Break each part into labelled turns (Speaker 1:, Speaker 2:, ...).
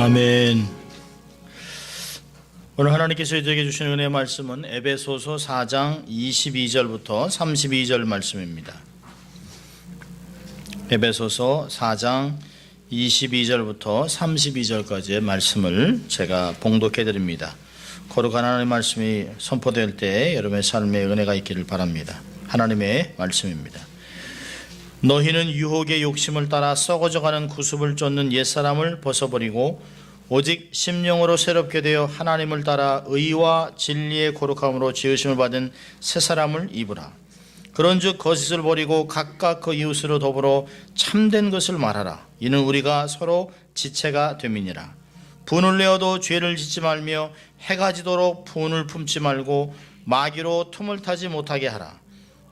Speaker 1: 아멘. 오늘 하나님께서 우리에게 주시는 은혜의 말씀은 에베소서 4장 22절부터 32절 말씀입니다. 에베소서 4장 22절부터 32절까지의 말씀을 제가 봉독해 드립니다. 거룩한 하나님의 말씀이 선포될 때 여러분의 삶에 은혜가 있기를 바랍니다. 하나님의 말씀입니다. 너희는 유혹의 욕심을 따라 썩어져가는 구습을 쫓는 옛사람을 벗어버리고 오직 심령으로 새롭게 되어 하나님을 따라 의와 진리의 거룩함으로 지으심을 받은 새사람을 입으라. 그런즉 거짓을 버리고 각각 그 이웃으로 더불어 참된 것을 말하라. 이는 우리가 서로 지체가 됨이니라. 분을 내어도 죄를 짓지 말며 해가 지도록 분을 품지 말고 마귀로 틈을 타지 못하게 하라.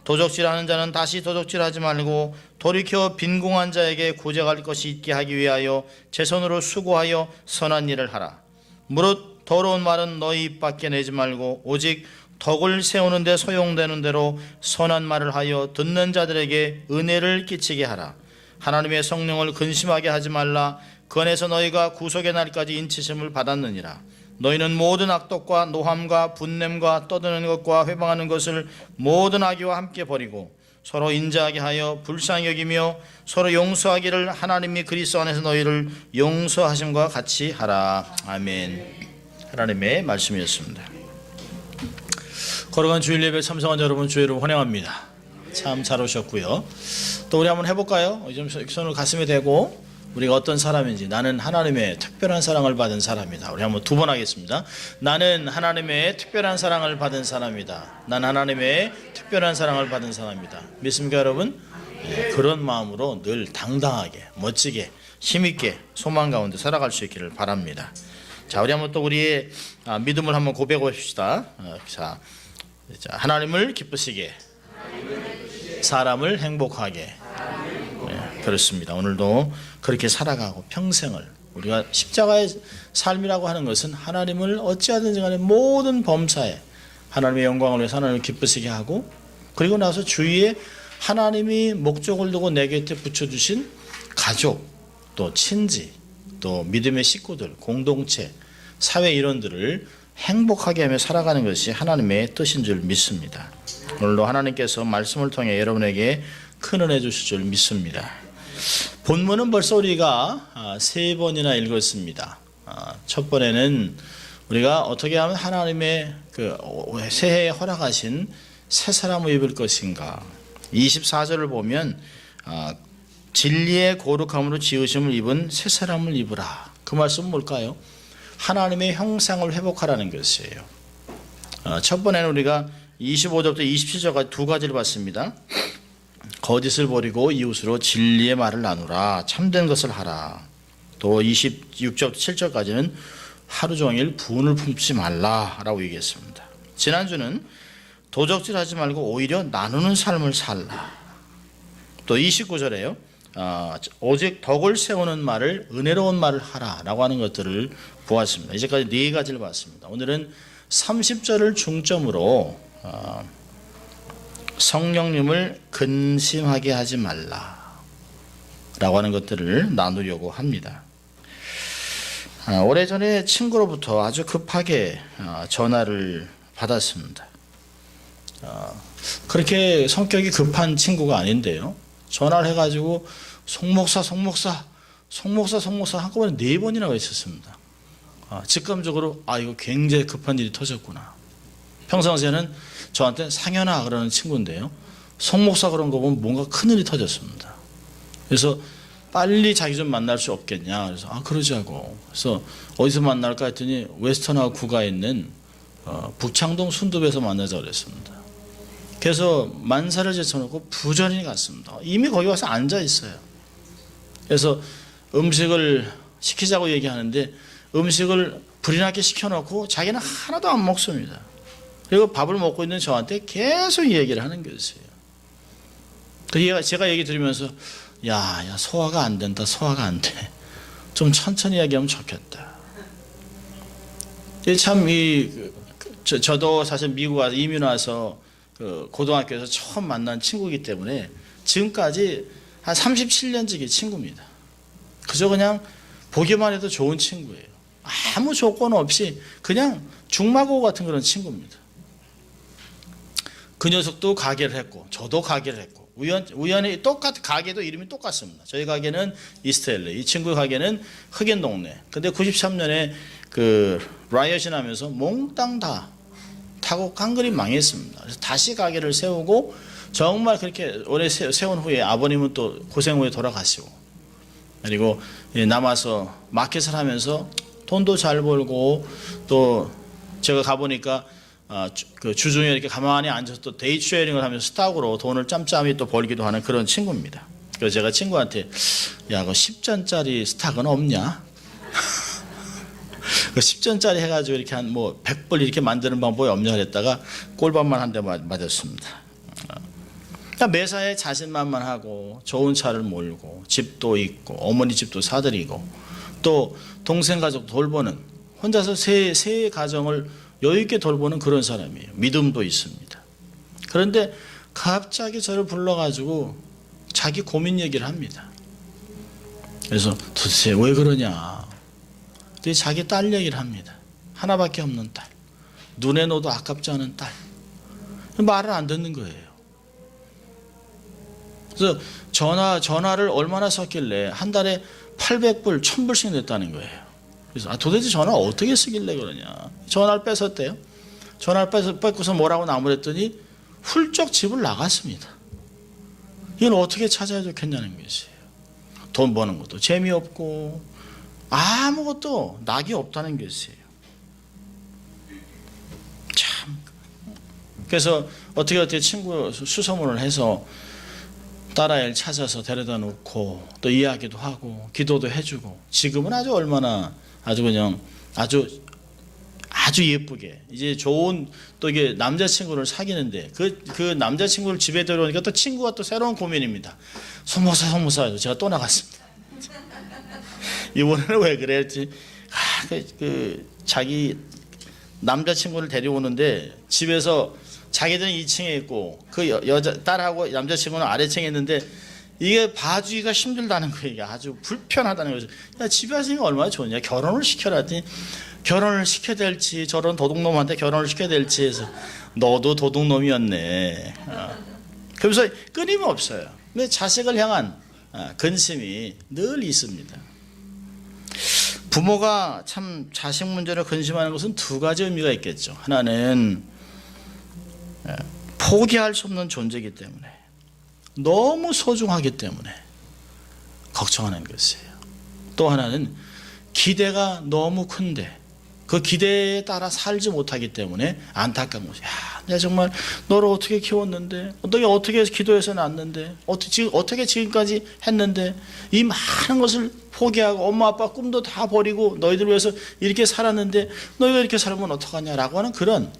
Speaker 1: 도적질하는 자는 다시 도적질하지 말고 돌이켜 빈궁한 자에게 구제할 것이 있게 하기 위하여 제 손으로 수고하여 선한 일을 하라. 무릇 더러운 말은 너희 입 밖에 내지 말고 오직 덕을 세우는 데 소용되는 대로 선한 말을 하여 듣는 자들에게 은혜를 끼치게 하라. 하나님의 성령을 근심하게 하지 말라. 그 안에서 너희가 구속의 날까지 인치심을 받았느니라. 너희는 모든 악독과 노함과 분냄과 떠드는 것과 회방하는 것을 모든 악의와 함께 버리고 서로 인자하게 하여 불쌍히 여기며 서로 용서하기를 하나님이 그리스도 안에서 너희를 용서하심과 같이 하라. 아멘. 하나님의 말씀이었습니다. 거룩한 주일 예배 참석한 여러분 주의를 환영합니다. 참 잘 오셨고요. 또 우리 한번 해볼까요? 좀 손을 가슴에 대고 우리가 어떤 사람인지, 나는 하나님의 특별한 사랑을 받은 사람이다. 우리 한번 두 번 하겠습니다. 나는 하나님의 특별한 사랑을 받은 사람이다. 난 하나님의 특별한 사랑을 받은 사람이다. 믿습니까 여러분? 네, 그런 마음으로 늘 당당하게, 멋지게, 힘있게 소망 가운데 살아갈 수 있기를 바랍니다. 자, 우리 한번 또 우리의 믿음을 한번 고백해 봅시다. 자, 하나님을 기쁘시게, 사람을 행복하게. 네, 그렇습니다. 오늘도 그렇게 살아가고 평생을, 우리가 십자가의 삶이라고 하는 것은 하나님을 어찌하든지 간에 모든 범사에 하나님의 영광을 위해서 하나님을 기쁘시게 하고, 그리고 나서 주위에 하나님이 목적을 두고 내 곁에 붙여주신 가족, 또 친지, 또 믿음의 식구들, 공동체, 사회 일원들을 행복하게 하며 살아가는 것이 하나님의 뜻인 줄 믿습니다. 오늘도 하나님께서 말씀을 통해 여러분에게 큰 은혜 주실 줄 믿습니다. 본문은 벌써 우리가 3번이나 읽었습니다. 첫 번에는 우리가 어떻게 하면 하나님의 그 새해에 허락하신 새 사람을 입을 것인가. 24절을 보면 진리의 거룩함으로 지으심을 입은 새 사람을 입으라. 그 말씀은 뭘까요? 하나님의 형상을 회복하라는 것이에요. 첫 번에는 우리가 25절부터 27절까지 두 가지를 봤습니다. 거짓을 버리고 이웃으로 진리의 말을 나누라. 참된 것을 하라. 또 26절부터 7절까지는 하루 종일 분을 품지 말라라고 얘기했습니다. 지난주는 도적질하지 말고 오히려 나누는 삶을 살라. 또 29절에요. 오직 덕을 세우는 말을, 은혜로운 말을 하라라고 하는 것들을 보았습니다. 이제까지 네 가지를 봤습니다. 오늘은 30절을 중점으로 성령님을 근심하게 하지 말라 라고 하는 것들을 나누려고 합니다. 오래전에 친구로부터 아주 급하게 전화를 받았습니다. 그렇게 성격이 급한 친구가 아닌데요, 전화를 해가지고 송목사 한꺼번에 4번이나 외쳤습니다. 직감적으로 이거 굉장히 급한 일이 터졌구나. 평상시에는 저한테 상현아 그러는 친구인데요, 송목사 그런 거 보면 뭔가 큰일이 터졌습니다. 그래서 빨리 자기 좀 만날 수 없겠냐. 그래서 그러자고. 그래서 어디서 만날까 했더니 웨스턴하고 구가 있는 북창동 순두부에서 만나자고 그랬습니다. 그래서 만사를 제쳐놓고 부전히 갔습니다. 이미 거기 와서 앉아 있어요. 그래서 음식을 시키자고 얘기하는데 음식을 불이 나게 시켜놓고 자기는 하나도 안 먹습니다. 그리고 밥을 먹고 있는 저한테 계속 얘기를 하는 것이에요. 제가 얘기 들으면서 야 소화가 안 된다. 소화가 안 돼. 좀 천천히 이야기하면 좋겠다. 참 저도 사실 미국 와서 이민 와서 고등학교에서 처음 만난 친구이기 때문에 지금까지 한 37년지기 친구입니다. 그저 그냥 보기만 해도 좋은 친구예요. 아무 조건 없이 그냥 중마고 같은 그런 친구입니다. 그 녀석도 가게를 했고 저도 가게를 했고 우연히 가게도 이름이 똑같습니다. 저희 가게는 이스트엘레, 이 친구 가게는 흑인 동네. 근데 93년에 그 라이엇이 나면서 몽땅 다 타고 깡그리 망했습니다. 그래서 다시 가게를 세우고 정말 그렇게 오래 세운 후에 아버님은 또 고생 후에 돌아가시고, 그리고 남아서 마켓을 하면서 돈도 잘 벌고, 또 제가 가보니까 그 주중에 이렇게 가만히 앉아서 또 데이 트레이딩을 하면서 스탁으로 돈을 짬짬이 또 벌기도 하는 그런 친구입니다. 그래서 제가 친구한테 야, 그 10전짜리 스탁은 없냐? 그 10전짜리 해가지고 이렇게 한 뭐 100불 이렇게 만드는 방법이 없냐 그랬다가 꼴밥만 한 대 맞았습니다. 그러니까 매사에 자신만만하고 좋은 차를 몰고 집도 있고 어머니 집도 사드리고 또 동생 가족 돌보는, 혼자서 세 가정을 여유 있게 돌보는 그런 사람이에요. 믿음도 있습니다. 그런데 갑자기 저를 불러가지고 자기 고민 얘기를 합니다. 그래서 도대체 왜 그러냐. 근데 자기 딸 얘기를 합니다. 하나밖에 없는 딸, 눈에 넣어도 아깝지 않은 딸. 말을 안 듣는 거예요. 그래서 전화를 얼마나 썼길래 한 달에 800불, 1000불씩 냈다는 거예요. 그래서 도대체 전화 어떻게 쓰길래 그러냐. 전화를 뺏었대요. 전화를 뺏고서 뭐라고 나무랬더니 훌쩍 집을 나갔습니다. 이걸 어떻게 찾아야 좋겠냐는 것이에요. 돈 버는 것도 재미없고 아무것도 낙이 없다는 것이에요. 참. 그래서 어떻게 친구 수소문을 해서 딸아이를 찾아서 데려다 놓고 또 이야기도 하고 기도도 해주고, 지금은 얼마나 그냥 아주 예쁘게 이제 좋은 또 이게 남자친구를 사귀는데 그 남자친구를 집에 데려오니까 또 친구가 또 새로운 고민입니다. 소모사 제가 또 나갔습니다. 이번에는 왜 그랬지? 자기 남자친구를 데려오는데 집에서 자기들은 2층에 있고 그 여자 딸하고 남자친구는 아래층에 있는데 이게 봐주기가 힘들다는 거예요. 이게 아주 불편하다는 거죠. 야, 집에 왔으니까 얼마나 좋냐. 결혼을 시켜라 했더니 결혼을 시켜야 될지 저런 도둑놈한테 결혼을 시켜야 될지 해서 너도 도둑놈이었네. 그러면서 끊임없어요. 근데 자식을 향한 근심이 늘 있습니다. 부모가 참 자식 문제로 근심하는 것은 두 가지 의미가 있겠죠. 하나는 포기할 수 없는 존재이기 때문에, 너무 소중하기 때문에 걱정하는 것이에요. 또 하나는 기대가 너무 큰데 그 기대에 따라 살지 못하기 때문에 안타까운 것이야. 내가 정말 너를 어떻게 키웠는데, 어떻게 기도해서 낳았는데, 어떻게 지금까지 했는데, 이 많은 것을 포기하고 엄마 아빠 꿈도 다 버리고 너희들 위해서 이렇게 살았는데 너희가 이렇게 살면 어떡하냐라고 하는 그런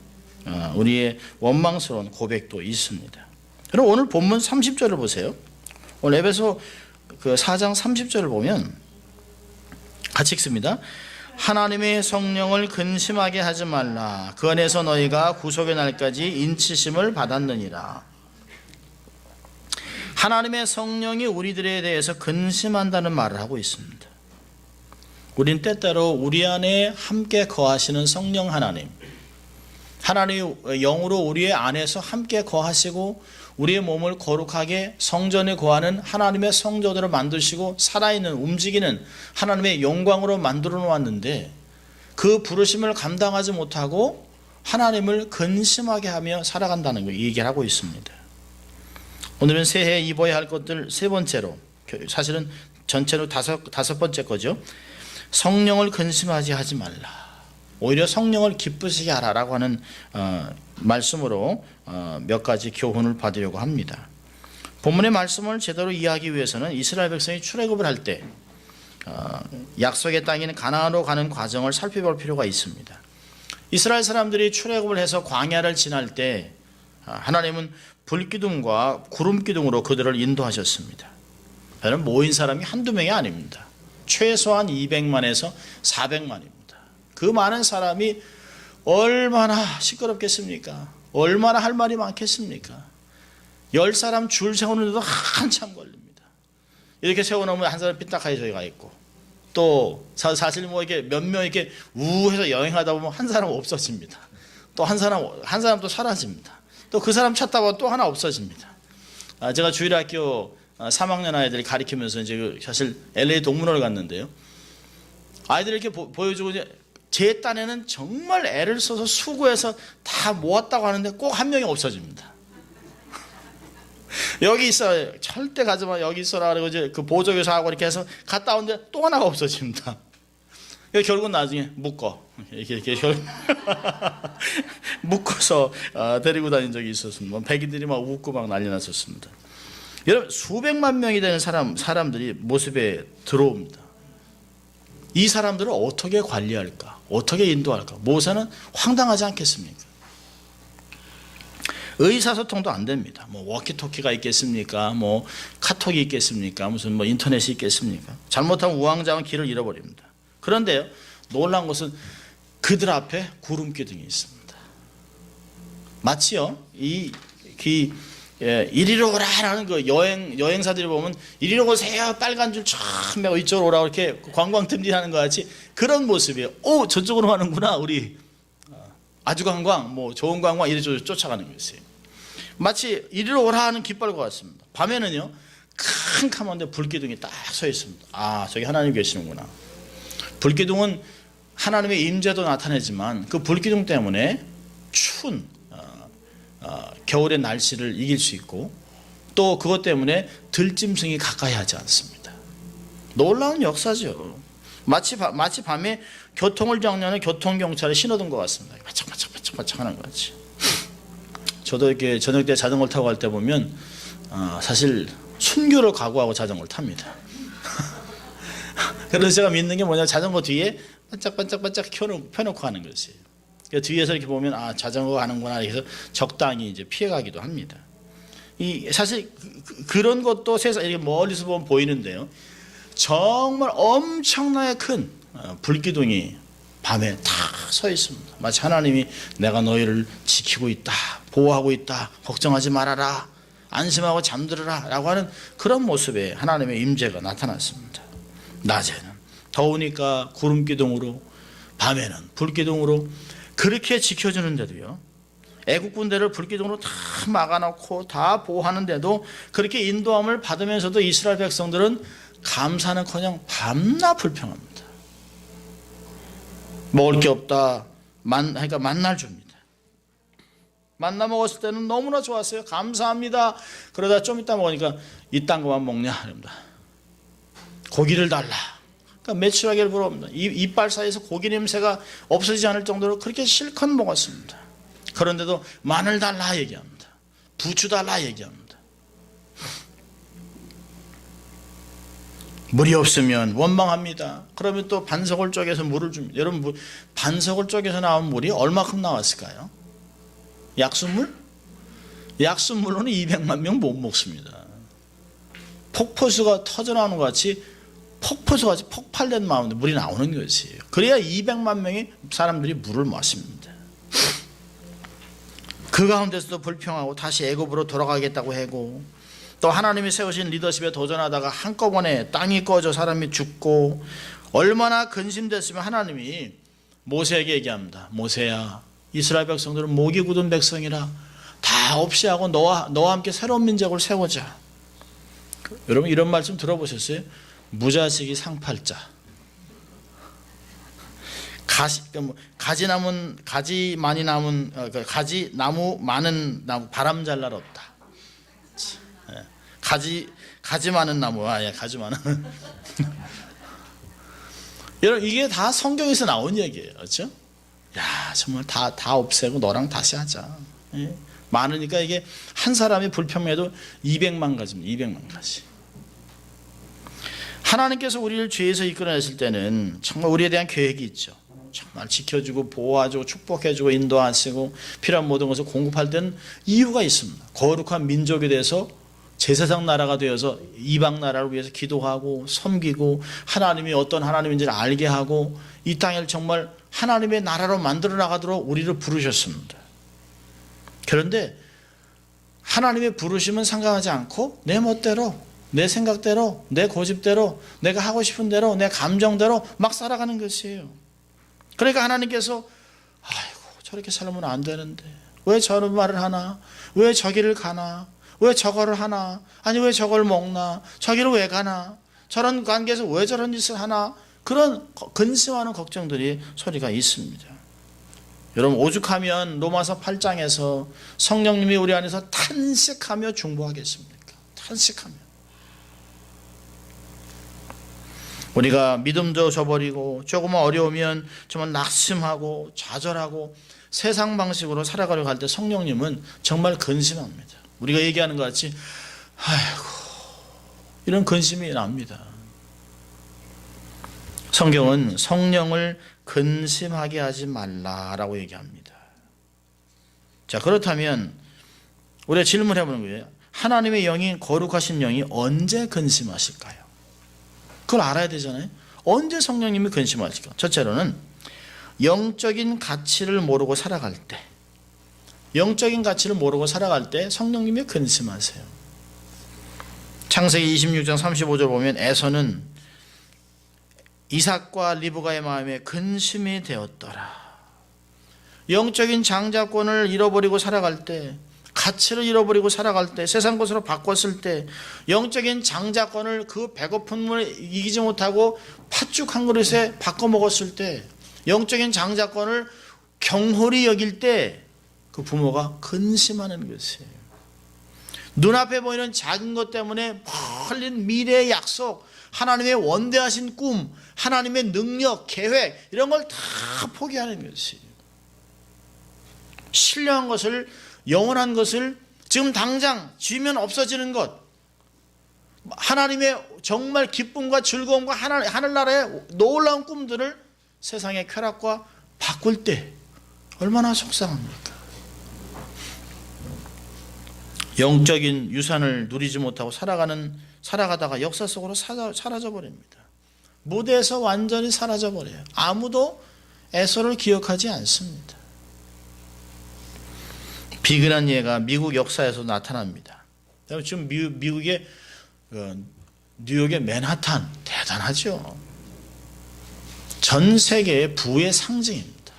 Speaker 1: 우리의 원망스러운 고백도 있습니다. 여러분, 오늘 본문 30절을 보세요. 오늘 에베소 4장 30절을 보면 같이 읽습니다. 하나님의 성령을 근심하게 하지 말라. 그 안에서 너희가 구속의 날까지 인치심을 받았느니라. 하나님의 성령이 우리들에 대해서 근심한다는 말을 하고 있습니다. 우린 때때로 우리 안에 함께 거하시는 성령 하나님, 하나님의 영으로 우리의 안에서 함께 거하시고 우리의 몸을 거룩하게 성전에 거하는 하나님의 성도들을 만드시고 살아있는 움직이는 하나님의 영광으로 만들어 놓았는데, 그 부르심을 감당하지 못하고 하나님을 근심하게 하며 살아간다는 거 얘기를 하고 있습니다. 오늘은 새해에 입어야 할 것들 세 번째로, 사실은 전체로 다섯 번째 거죠. 성령을 근심하지 하지 말라. 오히려 성령을 기쁘시게 하라라고 하는 말씀으로 몇 가지 교훈을 받으려고 합니다. 본문의 말씀을 제대로 이해하기 위해서는 이스라엘 백성이 출애굽을 할 때 약속의 땅인 가나안으로 가는 과정을 살펴볼 필요가 있습니다. 이스라엘 사람들이 출애굽을 해서 광야를 지날 때 하나님은 불기둥과 구름기둥으로 그들을 인도하셨습니다. 여러분, 모인 사람이 한두 명이 아닙니다. 최소한 200만에서 400만입니다. 그 많은 사람이 얼마나 시끄럽겠습니까? 얼마나 할 말이 많겠습니까? 10사람 줄 세우는데도 한참 걸립니다. 이렇게 세워놓으면 한 사람 삐딱하게 저기가 있고, 또 사실 뭐 이렇게 몇 명 이렇게 우해서 여행하다 보면 한 사람 없어집니다. 또 한 사람 또 사라집니다. 또 그 사람 찾다 보면 또 하나 없어집니다. 제가 주일학교 3학년 아이들이 가르치면서 이제 사실 LA 동문회를 갔는데요. 아이들이 이렇게 보여주고 제 딴에는 정말 애를 써서 수고해서 다 모았다고 하는데 꼭 한 명이 없어집니다. 여기 있어, 절대 가지 마, 여기 있어라. 그리고 이제 그 보조교사하고 이렇게 해서 갔다 오는데 또 하나가 없어집니다. 결국은 나중에 이렇게 묶어서 데리고 다닌 적이 있었습니다. 백인들이 막 웃고 막 난리 났었습니다. 여러분, 수백만 명이 되는 사람들이 모습에 들어옵니다. 이 사람들을 어떻게 관리할까? 어떻게 인도할까? 모세는 황당하지 않겠습니까? 의사소통도 안 됩니다. 뭐 워키토키가 있겠습니까? 뭐 카톡이 있겠습니까? 무슨 뭐 인터넷이 있겠습니까? 잘못하면 우왕좌왕 길을 잃어버립니다. 그런데요, 놀라운 것은 그들 앞에 구름기둥이 있습니다. 마치요, 이리로 오라라는 그 여행사들이 보면 이리로 오세요, 빨간 줄 쫙 매고 이쪽으로 오라고 이렇게 관광팀들하는 것 같이 그런 모습이에요. 오, 저쪽으로 가는구나, 우리 아주 관광, 뭐 좋은 관광 이리 쫓아가는 것이에요. 마치 이리로 오라 하는 깃발과 같습니다. 밤에는요, 캄캄한데 불기둥이 딱 서 있습니다. 아, 저기 하나님 계시는구나. 불기둥은 하나님의 임재도 나타내지만 그 불기둥 때문에 추운 겨울의 날씨를 이길 수 있고 또 그것 때문에 들짐승이 가까이 하지 않습니다. 놀라운 역사죠. 마치 밤에 교통을 정리하는 교통경찰에 신호등 것 같습니다. 바짝바짝 하는 것 같이. 저도 이렇게 저녁 때 자전거를 타고 갈 때 보면 사실 순교를 각오하고 자전거를 tab니다. 그래서 제가 믿는 게 뭐냐, 자전거 뒤에 반짝반짝 펴놓고 하는 것이에요. 뒤에서 이렇게 보면 자전거가 가는구나 해서 적당히 이제 피해가기도 합니다. 사실 그런 것도 세상 이렇게 멀리서 보면 보이는데요, 정말 엄청나게 큰 불기둥이 밤에 다 서 있습니다. 마치 하나님이 내가 너희를 지키고 있다, 보호하고 있다, 걱정하지 말아라, 안심하고 잠들어라 라고 하는 그런 모습에 하나님의 임재가 나타났습니다. 낮에는 더우니까 구름기둥으로, 밤에는 불기둥으로 그렇게 지켜주는데도요, 애국 군대를 불기둥으로 다 막아놓고 다 보호하는데도 그렇게 인도함을 받으면서도 이스라엘 백성들은 감사는커녕 밤낮 불평합니다. 먹을 게 없다, 그러니까 만날 줍니다. 만나 먹었을 때는 너무나 좋았어요. 감사합니다. 그러다 좀 이따 먹으니까 이딴 거만 먹냐 이럽니다. 고기를 달라. 그러니까 매출하기를 부러웁니다. 이빨 사이에서 고기 냄새가 없어지지 않을 정도로 그렇게 실컷 먹었습니다. 그런데도 마늘 달라 얘기합니다. 부추 달라 얘기합니다. 물이 없으면 원망합니다. 그러면 또 반석을 쪼개서 물을 줍니다. 여러분, 반석을 쪼개서 나온 물이 얼마큼 나왔을까요? 약수물? 약수물로는 200만 명 못 먹습니다. 폭포수가 터져나오는 것 같이 폭포수같이 폭발된 마음으로 물이 나오는 것이에요. 그래야 200만 명의 사람들이 물을 마십니다. 그 가운데서도 불평하고 다시 애굽으로 돌아가겠다고 하고, 또 하나님이 세우신 리더십에 도전하다가 한꺼번에 땅이 꺼져 사람이 죽고, 얼마나 근심됐으면 하나님이 모세에게 얘기합니다. 모세야, 이스라엘 백성들은 목이 굳은 백성이라 다 없이 하고 너와 함께 새로운 민족을 세우자. 여러분, 이런 말씀 들어보셨어요? 무자식이 상팔자. 가지 많은 나무 바람 잘 날 없다. 가지 많은 나무, 가지 많은. 여러분, 이게 다 성경에서 나온 얘기예요, 그렇죠? 야, 정말 다 없애고 너랑 다시 하자. 많으니까 이게 한 사람이 불평해도 200만 가지입니다. 200만 가지. 하나님께서 우리를 죄에서 이끌어냈을 때는 정말 우리에 대한 계획이 있죠. 정말 지켜주고 보호해주고 축복해주고 인도하시고 필요한 모든 것을 공급할 때는 이유가 있습니다. 거룩한 민족이 돼서 제사장 나라가 되어서 이방 나라를 위해서 기도하고 섬기고 하나님이 어떤 하나님인지를 알게 하고 이 땅을 정말 하나님의 나라로 만들어 나가도록 우리를 부르셨습니다. 그런데 하나님의 부르심은 상관하지 않고 내 멋대로 내 생각대로, 내 고집대로, 내가 하고 싶은 대로, 내 감정대로 막 살아가는 것이에요. 그러니까 하나님께서 아이고 저렇게 살면 안 되는데 왜 저런 말을 하나, 왜 저기를 가나, 왜 저거를 하나, 아니 왜 저걸 먹나, 저기를 왜 가나, 저런 관계에서 왜 저런 짓을 하나, 그런 근심하는 걱정들이 소리가 있습니다. 여러분 오죽하면 로마서 8장에서 성령님이 우리 안에서 탄식하며 중보하겠습니까? 탄식하며. 우리가 믿음도 저버리고 조금만 어려우면 정말 낙심하고 좌절하고 세상 방식으로 살아가려고 할 때 성령님은 정말 근심합니다. 우리가 얘기하는 것 같이 아이고 이런 근심이 납니다. 성경은 성령을 근심하게 하지 말라라고 얘기합니다. 자, 그렇다면 우리가 질문해 보는 거예요. 하나님의 영이, 거룩하신 영이 언제 근심하실까요? 그걸 알아야 되잖아요. 언제 성령님이 근심하실까? 첫째로는 영적인 가치를 모르고 살아갈 때, 영적인 가치를 모르고 살아갈 때 성령님이 근심하세요. 창세기 26장 35절 보면 에서는 이삭과 리브가의 마음에 근심이 되었더라. 영적인 장자권을 잃어버리고 살아갈 때, 가치를 잃어버리고 살아갈 때, 세상 것으로 바꿨을 때, 영적인 장자권을 그 배고픔을 이기지 못하고 팥죽 한 그릇에 바꿔 먹었을 때, 영적인 장자권을 경홀히 여길 때 그 부모가 근심하는 것이에요. 눈앞에 보이는 작은 것 때문에 멀린 미래의 약속, 하나님의 원대하신 꿈, 하나님의 능력, 계획 이런 걸 다 포기하는 것이에요. 신령한 것을, 영원한 것을 지금 당장 쥐면 없어지는 것, 하나님의 정말 기쁨과 즐거움과 하늘나라의 놀라운 꿈들을 세상의 쾌락과 바꿀 때 얼마나 속상합니까? 영적인 유산을 누리지 못하고 살아가다가 역사 속으로 사라져버립니다. 무대에서 완전히 사라져버려요. 아무도 에서를 기억하지 않습니다. 비근한 예가 미국 역사에서 나타납니다. 지금 미국의 뉴욕의 맨하탄 대단하죠. 전 세계의 부의 상징입니다.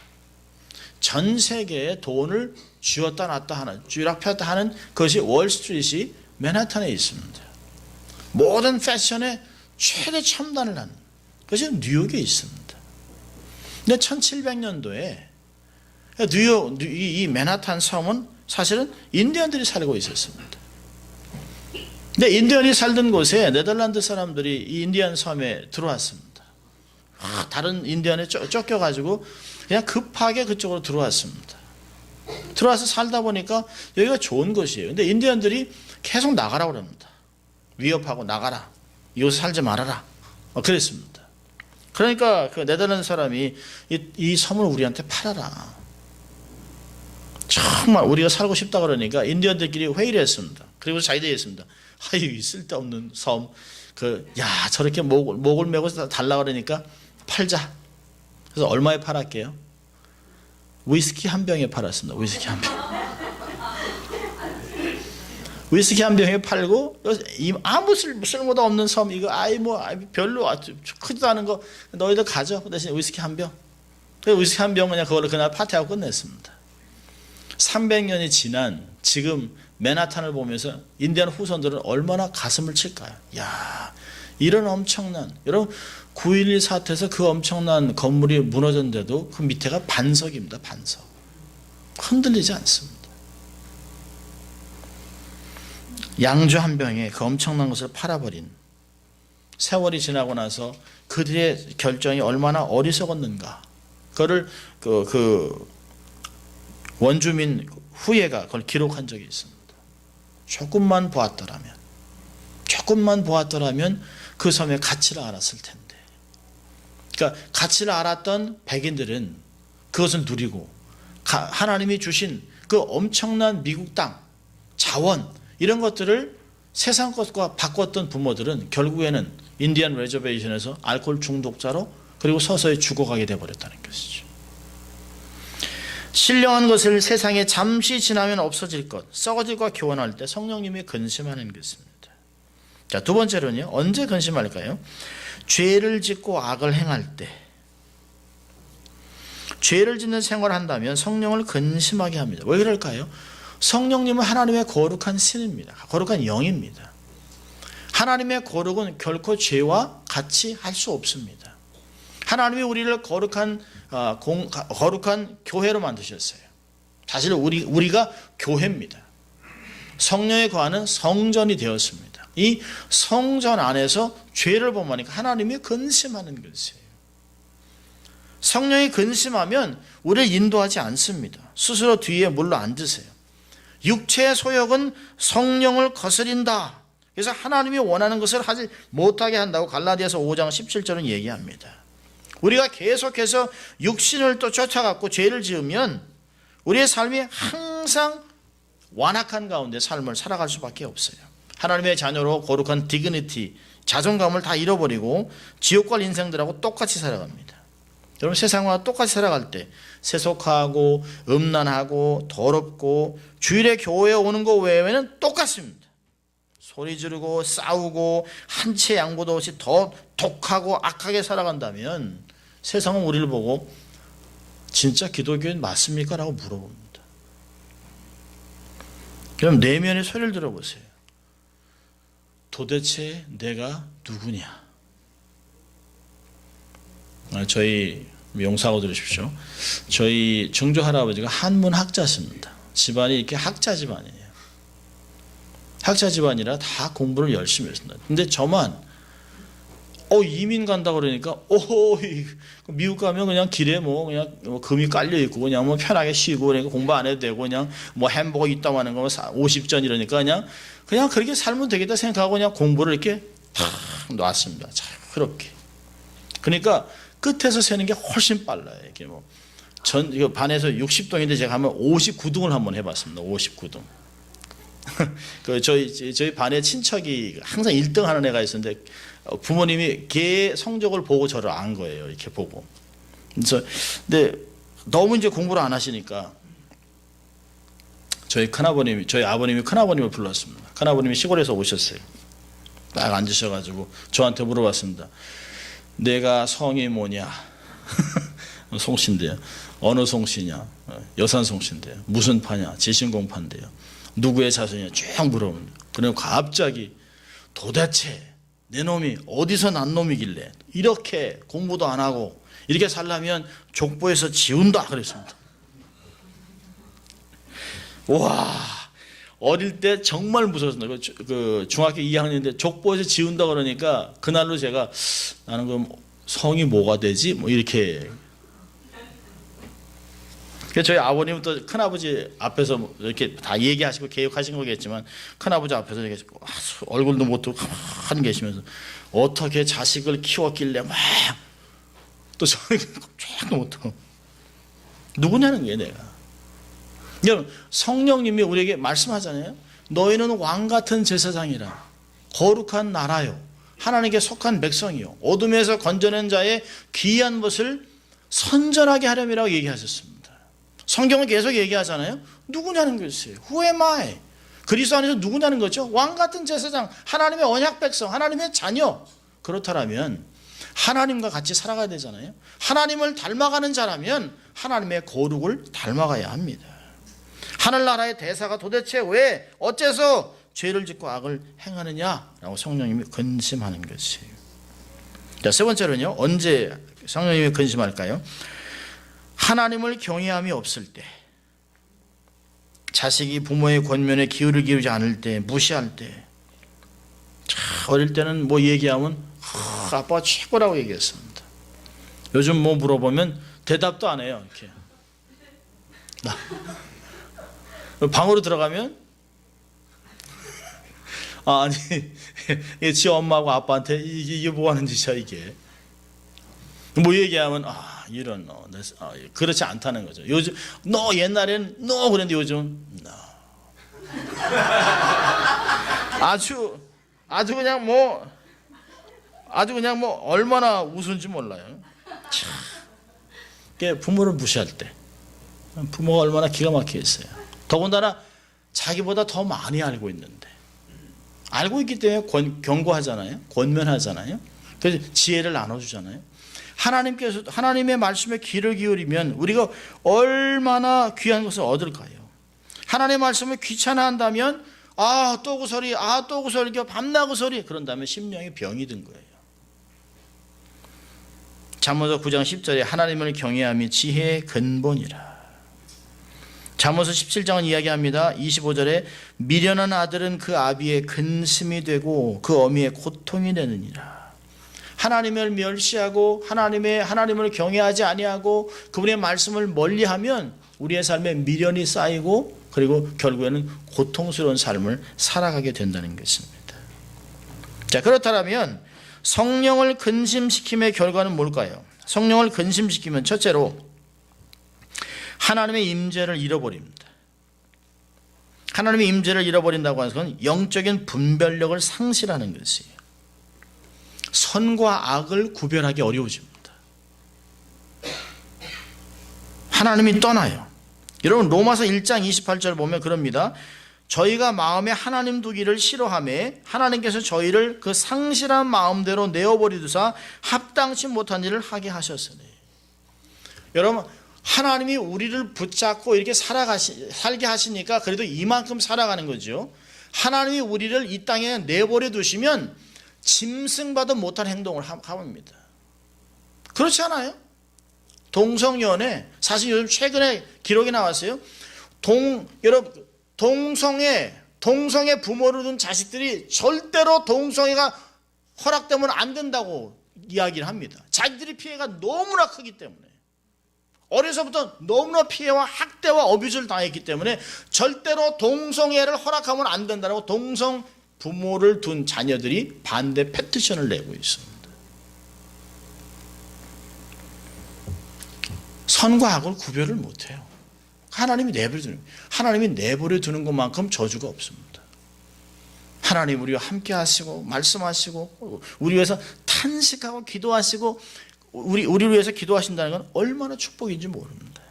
Speaker 1: 전 세계의 돈을 쥐었다 놨다 하는, 쥐락펴다 하는 것이 월스트리트이 맨하탄에 있습니다. 모든 패션의 최대 첨단을 하는 것이 뉴욕에 있습니다. 근데 1700년도에 뉴욕, 이 맨하탄 섬은 사실은 인디언들이 살고 있었습니다. 근데 인디언이 살던 곳에 네덜란드 사람들이 이 인디언 섬에 들어왔습니다. 다른 인디언에 쫓겨가지고 그냥 급하게 그쪽으로 들어왔습니다. 들어와서 살다 보니까 여기가 좋은 곳이에요. 근데 인디언들이 계속 나가라고 그럽니다. 위협하고 나가라. 이곳에 살지 말아라. 그랬습니다. 그러니까 그 네덜란드 사람이 이 섬을 우리한테 팔아라. 정말 우리가 살고 싶다 그러니까 인디언들끼리 회의를 했습니다. 그리고 자기들이 했습니다. 아유, 쓸데없는 섬. 야, 저렇게 목을 메고 달라 그러니까 팔자. 그래서 얼마에 팔았게요? 위스키 한 병에 팔았습니다. 위스키 한 병. 위스키 한 병에 팔고 아무 쓸모도 없는 섬 이거 별로 크지도 않은 거 너희들 가져. 그 대신 위스키 한 병. 그래서 위스키 한 병 그냥 그걸로 그날 파티하고 끝냈습니다. 300년이 지난 지금 맨하탄을 보면서 인디언 후손들은 얼마나 가슴을 칠까요? 야, 이런 엄청난, 여러분 9.11 사태에서 그 엄청난 건물이 무너졌는데도 그 밑에가 반석입니다. 반석. 흔들리지 않습니다. 양주 한 병에 그 엄청난 것을 팔아버린, 세월이 지나고 나서 그들의 결정이 얼마나 어리석었는가, 그거를 그 원주민 후예가 그걸 기록한 적이 있습니다. 조금만 보았더라면 그 섬의 가치를 알았을 텐데. 그러니까 가치를 알았던 백인들은 그것을 누리고 하나님이 주신 그 엄청난 미국 땅, 자원 이런 것들을 세상 것과 바꿨던 부모들은 결국에는 인디언 레저베이션에서 알코올 중독자로 그리고 서서히 죽어가게 되어버렸다는 것이죠. 신령한 것을 세상에 잠시 지나면 없어질 것, 썩어질 것과 교환할 때 성령님이 근심하는 것입니다. 자, 두 번째로는요. 언제 근심할까요? 죄를 짓고 악을 행할 때. 죄를 짓는 생활을 한다면 성령을 근심하게 합니다. 왜 그럴까요? 성령님은 하나님의 거룩한 신입니다. 거룩한 영입니다. 하나님의 거룩은 결코 죄와 같이 할 수 없습니다. 하나님이 우리를 거룩한 교회로 만드셨어요. 사실 우리가 교회입니다. 성령에 거하는 성전이 되었습니다. 이 성전 안에서 죄를 범하니까 하나님이 근심하는 것이에요. 성령이 근심하면 우리를 인도하지 않습니다. 스스로 뒤에 물러 앉으세요. 육체의 소욕은 성령을 거스린다. 그래서 하나님이 원하는 것을 하지 못하게 한다고 갈라디아서 5장 17절은 얘기합니다. 우리가 계속해서 육신을 또 쫓아갖고 죄를 지으면 우리의 삶이 항상 완악한 가운데 삶을 살아갈 수밖에 없어요. 하나님의 자녀로 거룩한 디그니티, 자존감을 다 잃어버리고 지옥 갈 인생들하고 똑같이 살아갑니다. 여러분, 세상과 똑같이 살아갈 때 세속하고 음란하고 더럽고 주일에 교회에 오는 것 외에는 똑같습니다. 소리 지르고 싸우고 한 채 양보도 없이 더 독하고 악하게 살아간다면 세상은 우리를 보고 진짜 기독교인 맞습니까? 라고 물어봅니다. 그럼 내면의 소리를 들어보세요. 도대체 내가 누구냐? 저희 용서하고 들으십시오. 저희 증조 할아버지가 한문 학자십니다. 집안이 이렇게 학자 집안이에요. 학자 집안이라 다 공부를 열심히 했습니다. 근데 저만 이민 간다 그러니까 미국 가면 그냥 길에 그냥 금이 깔려 있고 그냥 편하게 쉬고 그러니까 공부 안 해도 되고 그냥 햄버거 있다고 하는 거 50전 이러니까 그냥 그렇게 살면 되겠다 생각하고 그냥 공부를 이렇게 탁 놨습니다. 그렇게. 그러니까 끝에서 세는 게 훨씬 빨라요. 이게 이거 반에서 60등인데 제가 한번 59등을 한번 해봤습니다. 59등. 저희 반에 친척이 항상 1등 하는 애가 있었는데 부모님이 걔 성적을 보고 저를 안 거예요. 이렇게 보고. 그래서 근데 너무 이제 공부를 안 하시니까 저희 아버님이 큰아버님을 불렀습니다. 큰아버님이 시골에서 오셨어요. 딱 앉으셔가지고 저한테 물어봤습니다. 내가 성이 뭐냐? 송씨인데요. 어느 송씨냐? 여산 송씨인데요. 무슨 파냐? 지신공파인데요. 누구의 자손이냐? 쭉 물어봅니다. 그리고 갑자기 도대체 내 놈이 어디서 난 놈이길래 이렇게 공부도 안 하고 이렇게 살려면 족보에서 지운다 그랬습니다. 와, 어릴 때 정말 무서웠습니다. 그 중학교 2학년인데 족보에서 지운다 그러니까 그날로 제가 나는 그럼 성이 뭐가 되지? 이렇게. 저희 아버님은 또 큰아버지 앞에서 이렇게 다 얘기하시고 개혁하신 거겠지만 큰아버지 앞에서 이렇게 얼굴도 못 뜨고 가만히 계시면서 어떻게 자식을 키웠길래 막 또 저는 쫙 못 뜨고 누구냐는 게 내가. 여러분, 성령님이 우리에게 말씀하잖아요. 너희는 왕 같은 제사장이라 거룩한 나라요 하나님께 속한 백성이요 어둠에서 건져낸 자의 귀한 것을 선전하게 하렴이라고 얘기하셨습니다. 성경은 계속 얘기하잖아요. 누구냐는 것이에요. Who am I? 그리스도 안에서 누구냐는 거죠. 왕 같은 제사장, 하나님의 언약 백성, 하나님의 자녀. 그렇다면 하나님과 같이 살아가야 되잖아요. 하나님을 닮아가는 자라면 하나님의 거룩을 닮아가야 합니다. 하늘나라의 대사가 도대체 왜 어째서 죄를 짓고 악을 행하느냐라고 성령님이 근심하는 것이에요. 자, 세 번째로는요. 언제 성령님이 근심할까요? 하나님을 경외함이 없을 때, 자식이 부모의 권면에 기울을 기울이지 않을 때, 무시할 때. 어릴 때는 얘기하면 아빠가 최고라고 얘기했습니다. 요즘 물어보면 대답도 안 해요. 이렇게. 방으로 들어가면 아니 지 엄마하고 아빠한테 이게 뭐 하는 짓이야 이게. 얘기하면 이런 그렇지 않다는 거죠. 요즘 너 옛날에는 너 그랬는데 요즘 너 아주 그냥 얼마나 우스운지 몰라요. 참. 부모를 무시할 때 부모가 얼마나 기가 막히겠어요. 더군다나 자기보다 더 많이 알고 있는데 알고 있기 때문에 경고하잖아요. 권면하잖아요. 그래서 지혜를 나눠주잖아요. 하나님께서 하나님의 말씀에 귀를 기울이면 우리가 얼마나 귀한 것을 얻을까요? 하나님의 말씀을 귀찮아한다면 또 그 소리, 또 그 소리, 밤낮 그 소리, 그런다면 심령에 병이 든 거예요. 잠언서 9장 10절에 하나님을 경외함이 지혜의 근본이라. 잠언서 17장은 이야기합니다. 25절에 미련한 아들은 그 아비의 근심이 되고 그 어미의 고통이 되느니라. 하나님을 멸시하고 하나님을 경외하지 아니하고 그분의 말씀을 멀리하면 우리의 삶에 미련이 쌓이고 그리고 결국에는 고통스러운 삶을 살아가게 된다는 것입니다. 자, 그렇다면 성령을 근심시킴의 결과는 뭘까요? 성령을 근심시키면 첫째로 하나님의 임재를 잃어버립니다. 하나님의 임재를 잃어버린다고 하는 것은 영적인 분별력을 상실하는 것이에요. 선과 악을 구별하기 어려워집니다. 하나님이 떠나요. 여러분 로마서 1장 28절 보면 그럽니다. 저희가 마음에 하나님 두기를 싫어하며 하나님께서 저희를 그 상실한 마음대로 내어버리두사 합당치 못한 일을 하게 하셨으니. 여러분 하나님이 우리를 붙잡고 이렇게 살게 하시니까 그래도 이만큼 살아가는 거죠. 하나님이 우리를 이 땅에 내버려 두시면 짐승받아 못한 행동을 합니다. 그렇지 않아요? 동성연애, 사실 요즘 최근에 기록이 나왔어요. 여러분 동성애 부모를 둔 자식들이 절대로 동성애가 허락되면 안 된다고 이야기를 합니다. 자기들이 피해가 너무나 크기 때문에, 어려서부터 너무나 피해와 학대와 어뷰즈를 당했기 때문에 절대로 동성애를 허락하면 안 된다고 동성 부모를 둔 자녀들이 반대 페티션을 내고 있습니다. 선과 악을 구별을 못해요. 하나님이 내버려 두는 것만큼 저주가 없습니다. 하나님 우리와 함께 하시고 말씀하시고 우리 위해서 탄식하고 기도하시고 우리를 위해서 기도하신다는 건 얼마나 축복인지 모릅니다.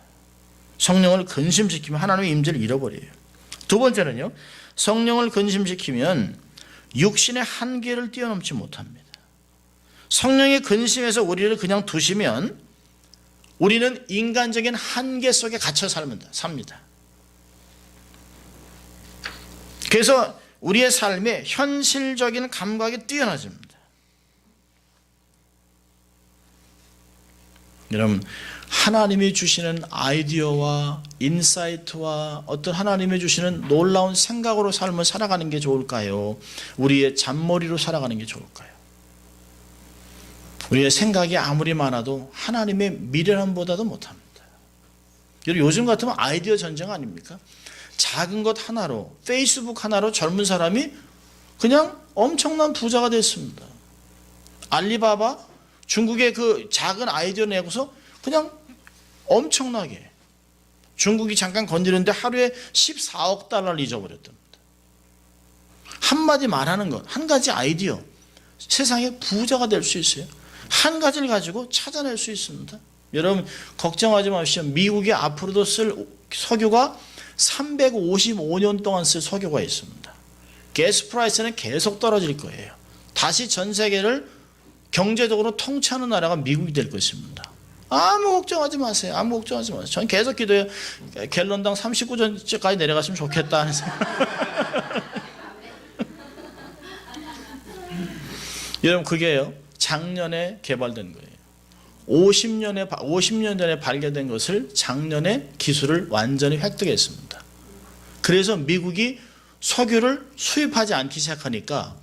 Speaker 1: 성령을 근심시키면 하나님의 임재를 잃어버려요. 두 번째는요, 성령을 근심시키면 육신의 한계를 뛰어넘지 못합니다. 성령의 근심에서 우리를 그냥 두시면 우리는 인간적인 한계 속에 갇혀 삽니다. 그래서 우리의 삶에 현실적인 감각이 뛰어나집니다. 여러분, 하나님이 주시는 아이디어와 인사이트와 어떤 하나님이 주시는 놀라운 생각으로 삶을 살아가는 게 좋을까요? 우리의 잔머리로 살아가는 게 좋을까요? 우리의 생각이 아무리 많아도 하나님의 미련함보다도 못합니다. 요즘 같으면 아이디어 전쟁 아닙니까? 작은 것 하나로, 페이스북 하나로 젊은 사람이 그냥 엄청난 부자가 됐습니다. 알리바바, 중국의 그 작은 아이디어 내고서 그냥 엄청나게, 중국이 잠깐 건드렸는데 하루에 14억 달러를 잊어버렸답니다. 한마디 말하는 것, 한 가지 아이디어, 세상에 부자가 될 수 있어요. 한 가지를 가지고 찾아낼 수 있습니다. 여러분 걱정하지 마십시오. 미국이 앞으로도 쓸 석유가 355년 동안 쓸 석유가 있습니다. 가스 프라이스는 계속 떨어질 거예요. 다시 전 세계를 경제적으로 통치하는 나라가 미국이 될 것입니다. 아무 걱정하지 마세요. 아무 걱정하지 마세요. 저는 계속 기도해요. 갤런당 39전까지 내려갔으면 좋겠다 하는 생각. 여러분 그게요, 작년에 개발된 거예요. 50년 전에 발견된 것을 작년에 기술을 완전히 획득했습니다. 그래서 미국이 석유를 수입하지 않기 시작하니까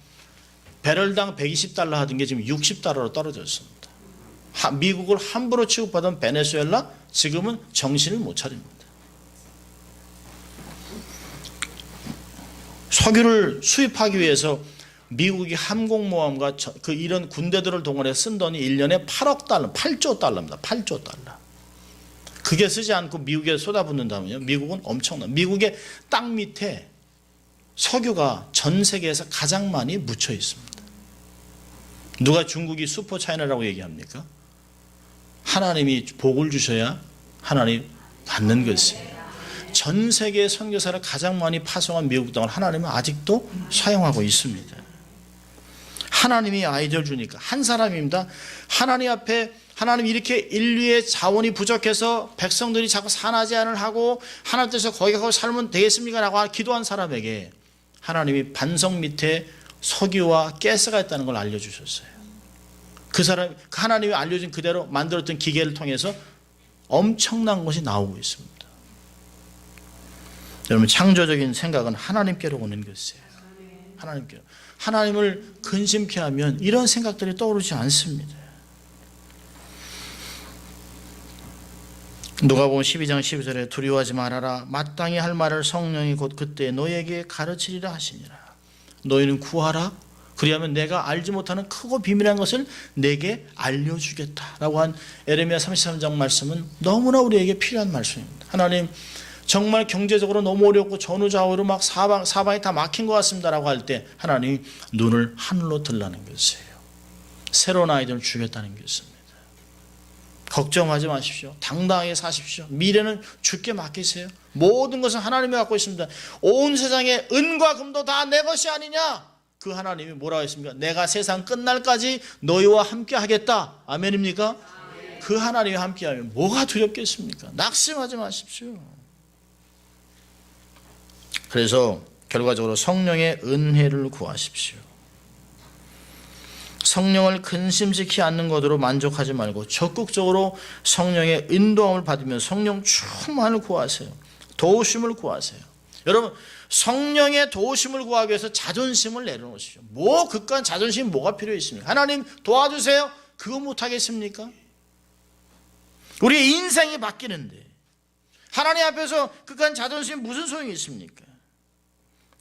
Speaker 1: 배럴당 120달러 하던 게 지금 60달러로 떨어졌습니다. 미국을 함부로 취급하던 베네수엘라 지금은 정신을 못 차립니다. 석유를 수입하기 위해서 미국이 항공모함과 이런 군대들을 동원해서 쓴 돈이 1년에 8억 달러, 8조 달러입니다. 8조 달러. 그게 쓰지 않고 미국에 쏟아붓는다면요, 미국은 엄청나. 미국의 땅 밑에 석유가 전 세계에서 가장 많이 묻혀 있습니다. 누가 중국이 슈퍼 차이나라고 얘기합니까? 하나님이 복을 주셔야 하나님 받는 것이에요. 전 세계 선교사를 가장 많이 파송한 미국 땅을 하나님은 아직도 사용하고 있습니다. 하나님이 아이디어를 주니까 한 사람입니다. 하나님 앞에 하나님 이렇게 인류의 자원이 부족해서 백성들이 자꾸 산화제한을 하고 하나님 뜻에서 거기 가서 살면 되겠습니까? 라고 기도한 사람에게 하나님이 반석 밑에 석유와 가스가 있다는 걸 알려주셨어요. 그 하나님이 알려준 그대로 만들었던 기계를 통해서 엄청난 것이 나오고 있습니다. 여러분, 창조적인 생각은 하나님께로 오는 것이에요. 하나님께로. 하나님을 근심케 하면 이런 생각들이 떠오르지 않습니다. 누가복음 12장 12절에 두려워하지 말아라. 마땅히 할 말을 성령이 곧 그때 너에게 가르치리라 하시니라. 너희는 구하라. 그리하면 내가 알지 못하는 크고 비밀한 것을 내게 알려주겠다라고 한 에레미야 33장 말씀은 너무나 우리에게 필요한 말씀입니다. 하나님, 정말 경제적으로 너무 어렵고 전후좌우로 막 사방이 다 막힌 것 같습니다라고 할 때 하나님이 눈을 하늘로 들라는 것이에요. 새로운 아이들을 주겠다는 것입니다. 걱정하지 마십시오. 당당하게 사십시오. 미래는 주께 맡기세요. 모든 것은 하나님이 갖고 있습니다. 온 세상의 은과 금도 다 내 것이 아니냐. 그 하나님이 뭐라고 했습니까? 내가 세상 끝날까지 너희와 함께 하겠다. 아멘입니까? 아멘. 그 하나님이 함께하면 뭐가 두렵겠습니까? 낙심하지 마십시오. 그래서 결과적으로 성령의 은혜를 구하십시오. 성령을 근심시키지 않는 것으로 만족하지 말고 적극적으로 성령의 인도함을 받으며 성령 충만을 구하세요. 도우심을 구하세요. 여러분, 성령의 도우심을 구하기 위해서 자존심을 내려놓으십시오. 뭐 그깟 자존심 뭐가 필요 있습니까? 하나님 도와주세요. 그거 못하겠습니까? 우리의 인생이 바뀌는데 하나님 앞에서 그깟 자존심 무슨 소용이 있습니까?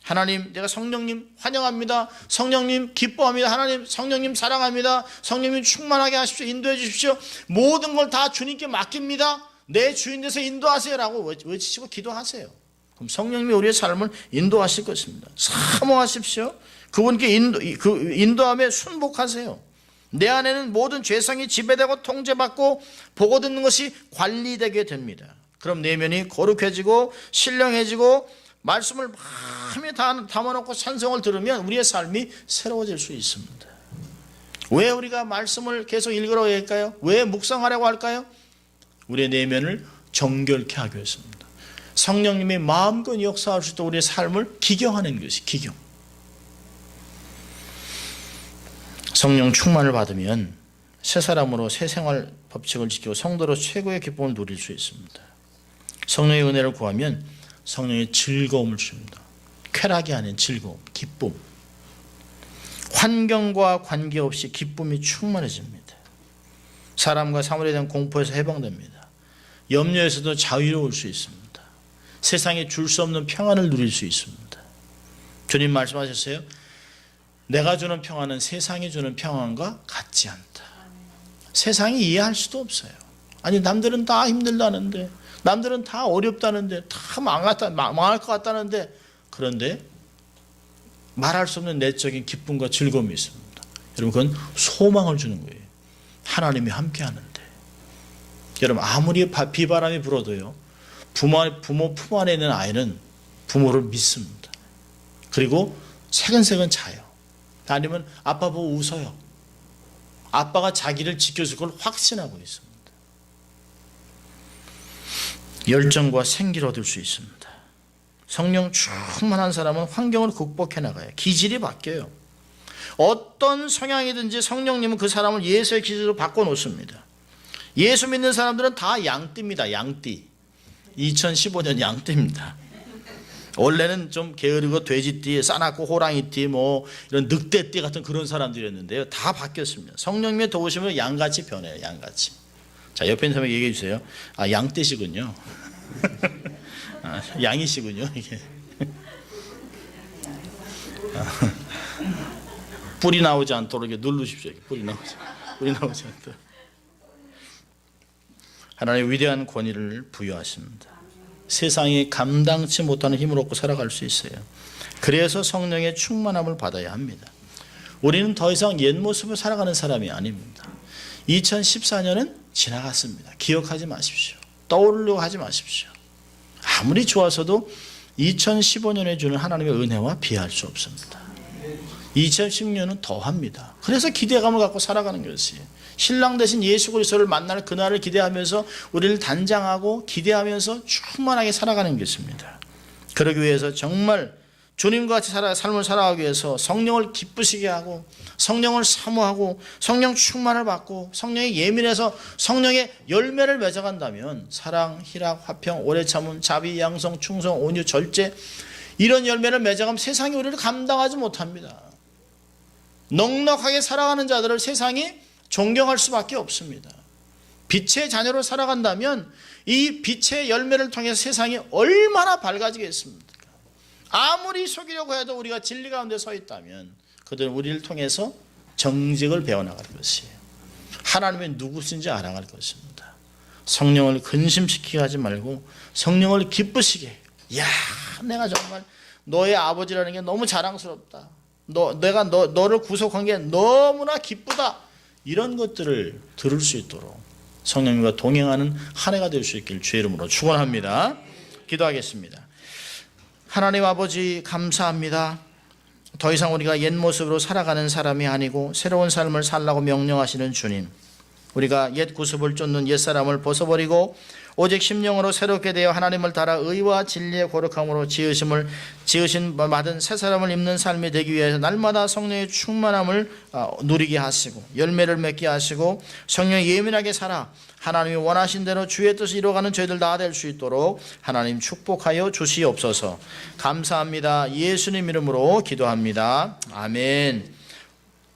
Speaker 1: 하나님, 내가 성령님 환영합니다. 성령님 기뻐합니다. 하나님, 성령님 사랑합니다. 성령님 충만하게 하십시오. 인도해 주십시오. 모든 걸 다 주님께 맡깁니다. 내 주인 돼서 인도하세요라고 외치시고 기도하세요. 그럼 성령님이 우리의 삶을 인도하실 것입니다. 사모하십시오. 그분께 인도함에 순복하세요. 내 안에는 모든 죄성이 지배되고 통제받고 보고 듣는 것이 관리되게 됩니다. 그럼 내면이 거룩해지고 신령해지고 말씀을 마음에 담아놓고 찬송을 들으면 우리의 삶이 새로워질 수 있습니다. 왜 우리가 말씀을 계속 읽으라고 할까요? 왜 묵상하려고 할까요? 우리의 내면을 정결케 하기 위해서입니다. 성령님이 마음껏 역사할 수 있도록 우리의 삶을 기경하는 것이 기경. 성령 충만을 받으면 새 사람으로 새 생활 법칙을 지키고 성도로 최고의 기쁨을 누릴 수 있습니다. 성령의 은혜를 구하면 성령의 즐거움을 줍니다. 쾌락이 아닌 즐거움, 기쁨. 환경과 관계없이 기쁨이 충만해집니다. 사람과 사물에 대한 공포에서 해방됩니다. 염려에서도 자유로울 수 있습니다. 세상에 줄 수 없는 평안을 누릴 수 있습니다. 주님 말씀하셨어요. 내가 주는 평안은 세상이 주는 평안과 같지 않다. 세상이 이해할 수도 없어요. 아니, 남들은 다 힘들다는데, 남들은 다 어렵다는데, 다 망할 것 같다는데, 그런데 말할 수 없는 내적인 기쁨과 즐거움이 있습니다. 여러분, 그건 소망을 주는 거예요. 하나님이 함께 하는데. 여러분, 아무리 비바람이 불어도요, 부모 품 안에 있는 아이는 부모를 믿습니다. 그리고 새근새근 자요. 아니면 아빠 보고 웃어요. 아빠가 자기를 지켜줄 걸 확신하고 있습니다. 열정과 생기를 얻을 수 있습니다. 성령 충만한 사람은 환경을 극복해 나가요. 기질이 바뀌어요. 어떤 성향이든지 성령님은 그 사람을 예수의 기질로 바꿔놓습니다. 예수 믿는 사람들은 다 양띠입니다. 양띠. 2015년 양띠입니다. 원래는 좀 게으르고 돼지띠, 싸납고 호랑이띠, 뭐 이런 늑대띠 같은 그런 사람들이었는데요. 다 바뀌었습니다. 성령님의 도우심으로 양같이 변해요. 양같이. 자, 옆에 있는 사람에게 얘기해 주세요. 아, 양띠시군요. 아, 양이시군요. 이게. 뿔이 나오지 않도록 이렇게 누르십시오. 뿔이 나오지 않도록. 하나님의 위대한 권위를 부여하십니다. 세상이 감당치 못하는 힘을 얻고 살아갈 수 있어요. 그래서 성령의 충만함을 받아야 합니다. 우리는 더 이상 옛 모습을 살아가는 사람이 아닙니다. 2014년은 지나갔습니다. 기억하지 마십시오. 떠오르려고 하지 마십시오. 아무리 좋아서도 2015년에 주는 하나님의 은혜와 비할 수 없습니다. 2016년은 더합니다. 그래서 기대감을 갖고 살아가는 것이에요. 신랑 대신 예수 그리스도를 만날 그날을 기대하면서 우리를 단장하고 기대하면서 충만하게 살아가는 것입니다. 그러기 위해서 정말 주님과 같이 삶을 살아가기 위해서 성령을 기쁘시게 하고 성령을 사모하고 성령 충만을 받고 성령에 예민해서 성령의 열매를 맺어간다면 사랑, 희락, 화평, 오래 참음, 자비, 양성, 충성, 온유, 절제 이런 열매를 맺어가면 세상이 우리를 감당하지 못합니다. 넉넉하게 살아가는 자들을 세상이 존경할 수밖에 없습니다. 빛의 자녀로 살아간다면 이 빛의 열매를 통해서 세상이 얼마나 밝아지겠습니까? 아무리 속이려고 해도 우리가 진리 가운데 서 있다면 그들은 우리를 통해서 정직을 배워나갈 것이에요. 하나님의 누구신지 알아갈 것입니다. 성령을 근심시키게 하지 말고 성령을 기쁘시게, 야, 내가 정말 너의 아버지라는 게 너무 자랑스럽다. 내가 너를 구속한 게 너무나 기쁘다. 이런 것들을 들을 수 있도록 성령님과 동행하는 한 해가 될 수 있길 주의 이름으로 축원합니다. 기도하겠습니다. 하나님 아버지 감사합니다. 더 이상 우리가 옛 모습으로 살아가는 사람이 아니고 새로운 삶을 살라고 명령하시는 주님, 우리가 옛 구습을 쫓는 옛사람을 벗어버리고 오직 심령으로 새롭게 되어 하나님을 따라 의와 진리의 거룩함으로 지으신 받은 새 사람을 입는 삶이 되기 위해서 날마다 성령의 충만함을 누리게 하시고 열매를 맺게 하시고 성령에 예민하게 살아 하나님이 원하신 대로 주의 뜻을 이루어가는 저희들 다 될 수 있도록 하나님 축복하여 주시옵소서. 감사합니다. 예수님 이름으로 기도합니다. 아멘.